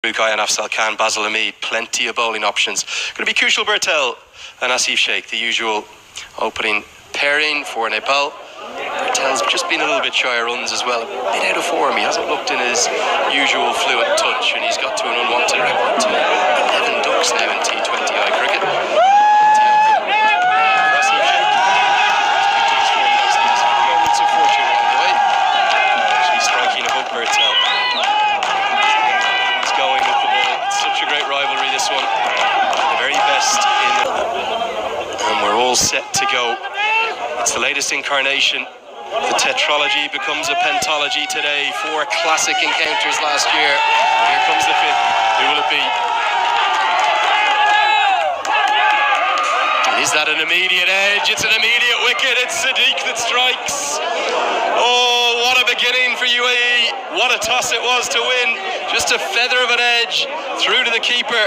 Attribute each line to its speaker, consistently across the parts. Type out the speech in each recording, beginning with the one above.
Speaker 1: Rukai and Afzal Khan, Basil Hamid, plenty of bowling options. Going to be Kushal Bertel and Asif Sheikh, the usual opening pairing for Nepal. Bertel's just been a little bit shy of runs as well, a bit out of form. He hasn't looked in his usual fluent touch, and he's got to an unwanted record to 11 ducks now in T20I cricket. Moments of fortune along the way. Actually striking above Bertel. Going with the ball. It's such a great rivalry, this one. The very best in the... And we're all set to go. It's the latest incarnation. The tetralogy becomes a pentalogy today. 4 classic encounters last year. Here comes the 5th. Who will it be? Is that an immediate edge? It's an immediate wicket. It's Sadiq that strikes. Oh, what a beginning for UAE. What a toss it was to win. Just a feather of an edge through to the keeper.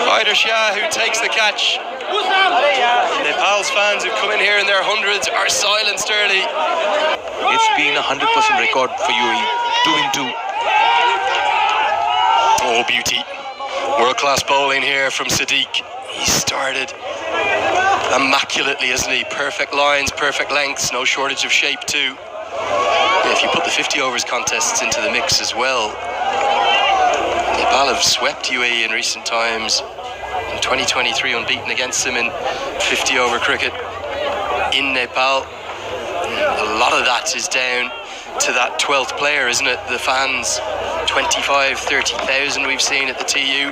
Speaker 1: Haider Shah, who takes the catch. Nepal's fans who've come in here in their hundreds are silenced early.
Speaker 2: It's been a 100% record for UAE. 2 in 2.
Speaker 1: Oh, beauty. World-class bowling here from Sadiq. He started immaculately, isn't he? Perfect lines, perfect lengths, no shortage of shape too. Yeah, if you put the 50 overs contests into the mix as well, Nepal have swept UAE in recent times. In 2023, unbeaten against them in 50 over cricket in Nepal. A lot of that is down to that 12th player, isn't it? The fans, 25, 30,000 we've seen at the TU.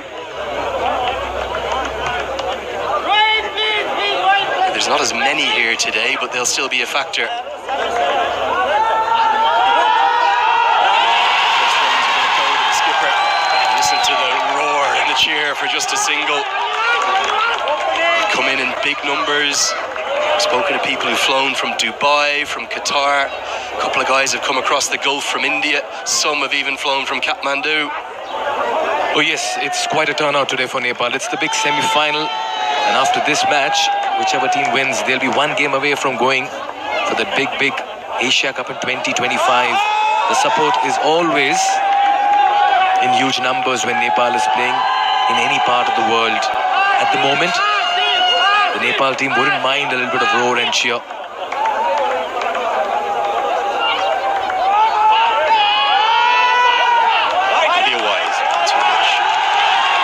Speaker 1: There's not as many here today, but they'll still be a factor. Skipper. Listen to the roar and the cheer for just a single. They come in big numbers. I've spoken to people who've flown from Dubai, from Qatar. A couple of guys have come across the Gulf from India. Some have even flown from Kathmandu.
Speaker 2: Oh yes, it's quite a turnout today for Nepal. It's the big semi-final, and after this match, whichever team wins, they'll be 1 game away from going for the big Asia Cup in 2025. The support is always in huge numbers when Nepal is playing in any part of the world. At the moment, the Nepal team wouldn't mind a little bit of roar and cheer.
Speaker 1: Be wise. Too much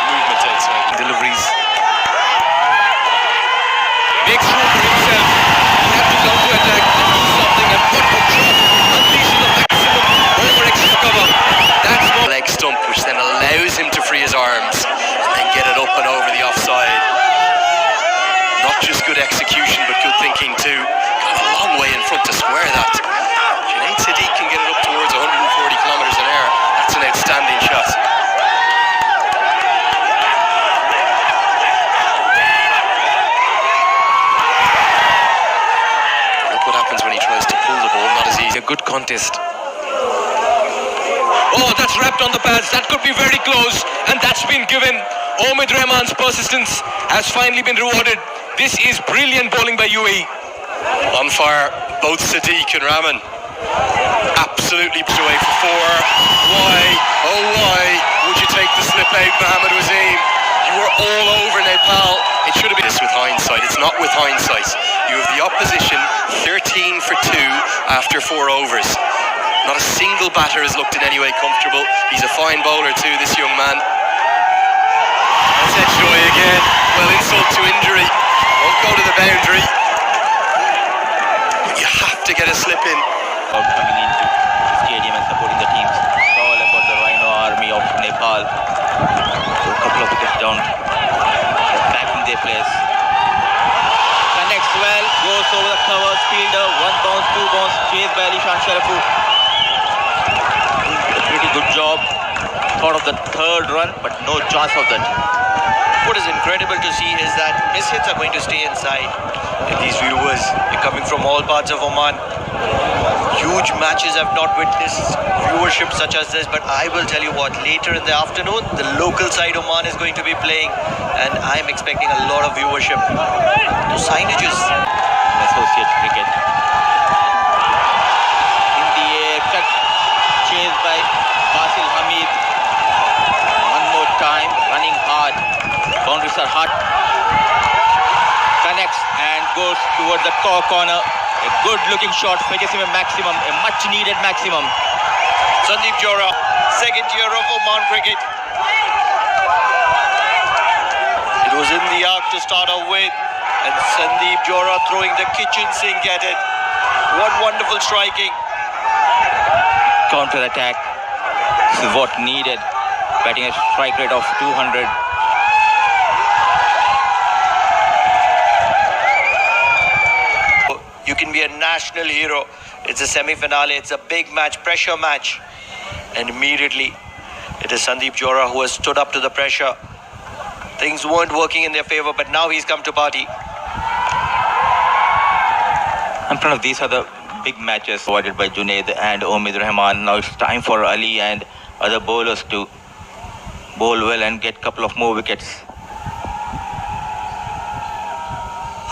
Speaker 1: movement outside. Deliveries.
Speaker 2: Makes room for himself. He has to come to attack and do something and put control. Unleashes the maximum over extra cover. That's what
Speaker 1: Leg stump, which then allows him to free his arms and then get it up and over the offside. Not just good execution, but good thinking too. Got a long way in front to square that. Junaid Sadiq can get it up towards 140 kilometres an hour. That's an outstanding shot. What happens when he tries to pull the ball? Not as easy.
Speaker 2: a good contest. Oh, that's wrapped on the pads. That could be very close, and that's been given. Omid Rahman's persistence has finally been rewarded. This is brilliant bowling by UAE.
Speaker 1: On fire, both Sadiq and Rahman. Absolutely put away for 4. Why, oh why would you take the slip out, Mohammad Wasim? You were all over Nepal. It should have been this with hindsight. It's not with hindsight. You have the opposition 13 for 2 after 4 overs. Not a single batter has looked in any way comfortable. He's a fine bowler too, this young man. That's Edgejoy again. Well, insult to injury. Won't go to the boundary. But you have to get a slip in.
Speaker 3: Coming into the stadium and supporting the teams. It's all about the Rhino army of Nepal. So a couple of wickets down. They're backing their players. Connects well, goes over the covers, fielder, 1 bounce, 2 bounce, chased by Alishan Sharafu. A pretty good job. Thought of the 3rd run, but no chance of that.
Speaker 4: What is incredible to see is that miss hits are going to stay inside. And these viewers are coming from all parts of Oman. Huge matches have not witnessed viewership such as this, but I will tell you what, later in the afternoon, the local side Oman is going to be playing, and I'm expecting a lot of viewership. Those signages.
Speaker 3: Associate cricket. In the air, cut, chased by Basil Hamid. hard. Boundaries are hard. Connects and goes towards the corner. A good looking shot, fetches him a maximum, a much needed maximum.
Speaker 4: Sandeep Johra, second year of Oman cricket. It was in the arc to start off with, and Sandeep Johra throwing the kitchen sink at it. What wonderful striking.
Speaker 3: Counter attack. This is what needed. Batting a strike rate of 200.
Speaker 4: You can be a national hero. It's a semi-finale, it's a big match, pressure match. And immediately, it is Sandeep Johra who has stood up to the pressure. Things weren't working in their favor, but now he's come to party.
Speaker 3: In front of these are the big matches provided by Junaid and Omid Rahman. Now it's time for Ali and other bowlers to bowl well and get a couple of more wickets.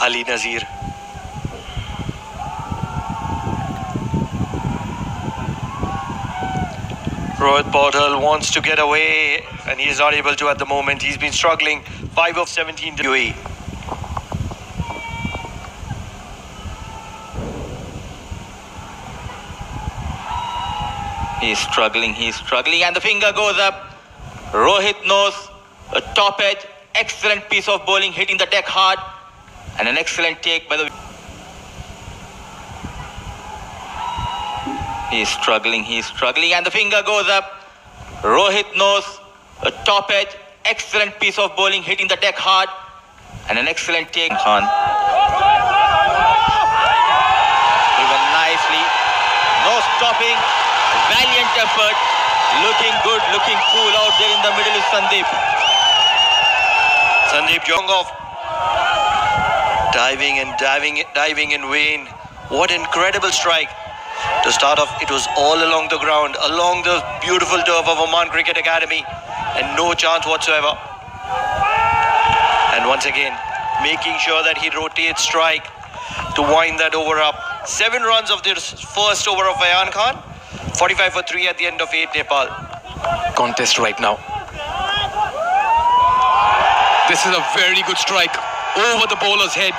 Speaker 4: Ali Nazir. Rohit Paudel wants to get away and he is not able to at the moment. He's been struggling. 5 of 17 to UAE.
Speaker 3: He's struggling, and the finger goes up. Rohit knows a top edge, excellent piece of bowling, hitting the deck hard, and an excellent take by the. He's struggling, and the finger goes up. Rohit knows a top edge, excellent piece of bowling, hitting the deck hard, and an excellent take. Khan. Even nicely, no stopping. Valiant effort, looking good, looking cool out there in the middle is Sandeep.
Speaker 4: Sandeep Jongov diving in vain. What incredible strike. To start off, it was all along the ground, along the beautiful turf of Oman Cricket Academy, and no chance whatsoever. And once again, making sure that he rotates strike to wind that over up. 7 runs of this first over of Ayan Khan. 45 for 3 at the end of 8 Nepal.
Speaker 2: Contest right now. This is a very good strike over the bowler's head.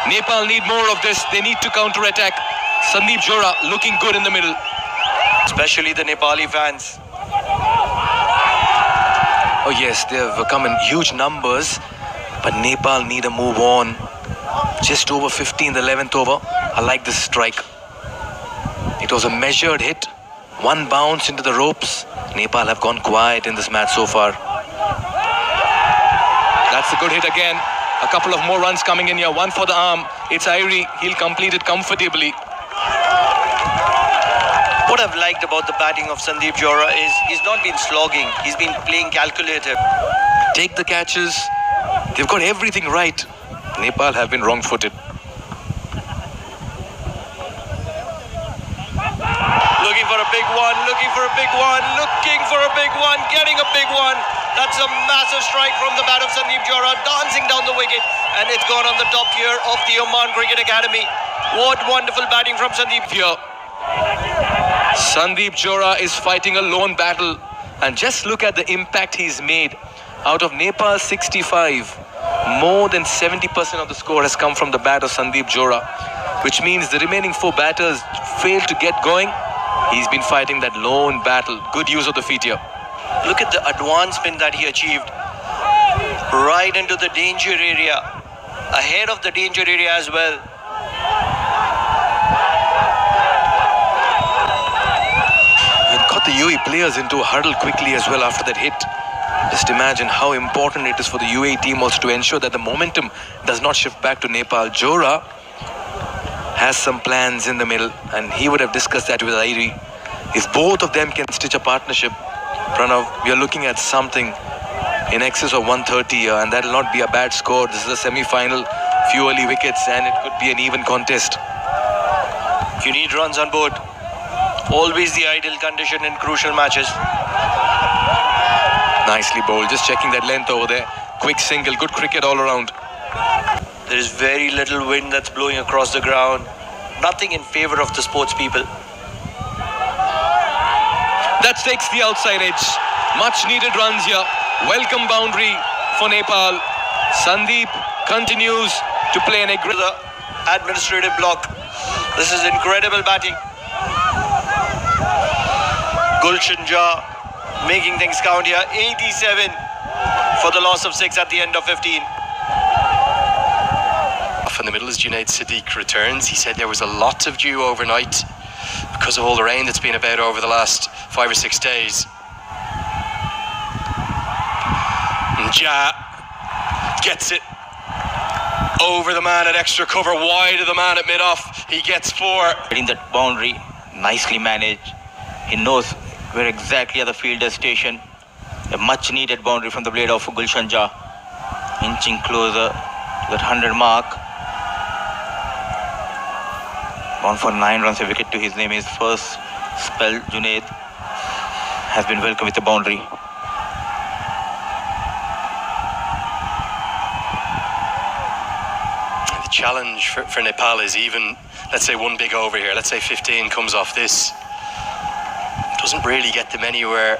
Speaker 2: Nepal need more of this. They need to counter-attack. Sandeep Johra looking good in the middle.
Speaker 4: Especially the Nepali fans.
Speaker 2: Oh yes, they have come in huge numbers, but Nepal need a move on. Just over 50 in the 11th over. I like this strike. It was a measured hit. One bounce into the ropes. Nepal have gone quiet in this match so far. That's a good hit again. A couple of more runs coming in here. One for the arm. It's Irie. He'll complete it comfortably.
Speaker 4: What I've liked about the batting of Sandeep Johra is he's not been slogging. He's been playing calculated.
Speaker 2: Take the catches. They've got everything right. Nepal have been wrong-footed.
Speaker 4: Looking for a big one, getting a big one. That's a massive strike from the bat of Sandeep Johra, dancing down the wicket, and it's gone on the top tier of the Oman Cricket Academy. What wonderful batting from Sandeep
Speaker 2: Here, Sandeep Johra is fighting a lone battle, and just look at the impact he's made. Out of Nepal's 65, more than 70% of the score has come from the bat of Sandeep Johra, which means the remaining 4 batters failed to get going. He's been fighting that lone battle. Good use of the feet here.
Speaker 4: Look at the advancement that he achieved. Right into the danger area. Ahead of the danger area as well.
Speaker 2: And got the UAE players into a huddle quickly as well after that hit. Just imagine how important it is for the UAE team also to ensure that the momentum does not shift back to Nepal. Johra has some plans in the middle, and he would have discussed that with Irie. If both of them can stitch a partnership, Pranav, we are looking at something in excess of 130 here, and that will not be a bad score. This is a semi-final, few early wickets, and it could be an even contest.
Speaker 4: You need runs on board. Always the ideal condition in crucial matches.
Speaker 2: Nicely bowled, just checking that length over there. Quick single, good cricket all around.
Speaker 4: There is very little wind that's blowing across the ground. Nothing in favor of the sports people.
Speaker 2: That takes the outside edge. Much needed runs here. Welcome boundary. for Nepal. Sandeep continues to play an aggressive.
Speaker 4: Administrative block. This is incredible batting. Gulshan Jah making things count here. 87 for the loss of 6 at the end of 15.
Speaker 1: Off in the middle as Junaid Siddique returns. He said there was a lot of dew overnight because of all the rain that's been about over the last 5 or 6 days. And Jah gets it over the man at extra cover, wide of the man at mid-off. He gets 4.
Speaker 3: Hitting that boundary, nicely managed. He knows where exactly at the fielder's station. A much needed boundary from the blade of Gulshan Jah. Inching closer to that 100 mark. Gone for 9 runs, a wicket to his name. His first spell, Junaid has been welcomed with a boundary.
Speaker 1: The challenge for Nepal is even, let's say, one big over here. Let's say 15 comes off this. Doesn't really get them anywhere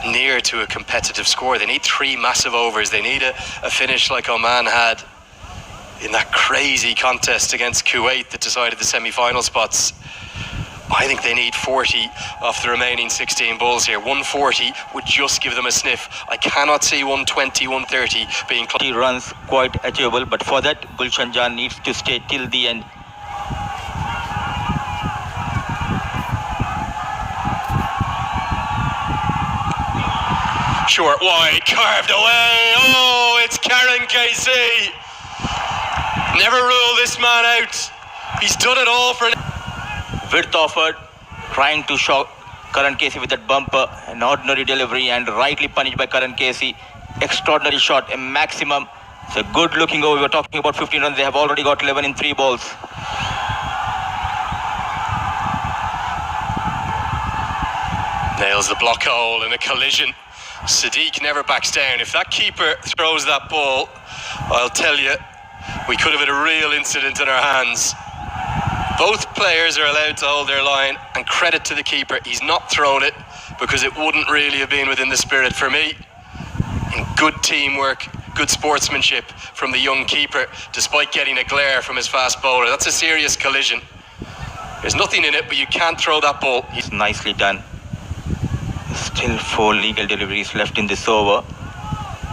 Speaker 1: near to a competitive score. They need 3 massive overs. They need a finish like Oman had in that crazy contest against Kuwait that decided the semi-final spots. I think they need 40 off the remaining 16 balls here. 140 would just give them a sniff. I cannot see 120, 130 being close.
Speaker 3: 30 runs quite achievable, but for that Gulshan Jah needs to stay till the end.
Speaker 1: Short wide, carved away. Oh, it's Karen Casey. Never rule this man out. He's done it all for.
Speaker 3: Width offered, trying to shock Karan Casey with that bumper. An ordinary delivery and rightly punished by Karan Casey. Extraordinary shot, a maximum. It's a good looking over. We were talking about 15 runs. They have already got 11 in 3 balls.
Speaker 1: Nails the block hole in a collision. Siddique never backs down. If that keeper throws that ball, I'll tell you, we could have had a real incident in our hands. Both players are allowed to hold their line, and credit to the keeper, he's not thrown it because it wouldn't really have been within the spirit for me. And good teamwork, good sportsmanship from the young keeper, despite getting a glare from his fast bowler. That's a serious collision. There's nothing in it, but you can't throw that ball.
Speaker 3: It's nicely done. Still 4 legal deliveries left in this over.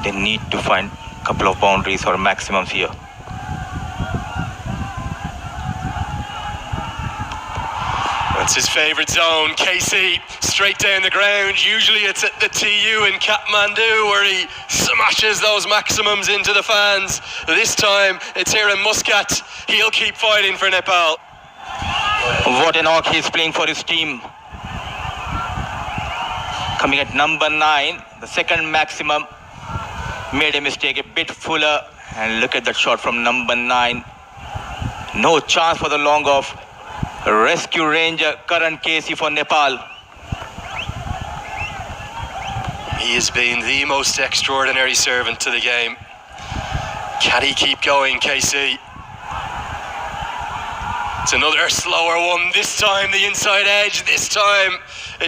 Speaker 3: They need to find a couple of boundaries or maximums here.
Speaker 1: That's his favourite zone. Casey straight down the ground. Usually it's at the TU in Kathmandu where he smashes those maximums into the fans. This time it's here in Muscat. He'll keep fighting for Nepal.
Speaker 3: What an arc he's playing for his team. Coming at number 9, the second maximum. Made a mistake, a bit fuller. And look at that shot from number 9. No chance for the long off. Rescue ranger Karan Casey for Nepal.
Speaker 1: He has been the most extraordinary servant to the game. Can he keep going, Casey? It's another slower one. This time the inside edge. This time it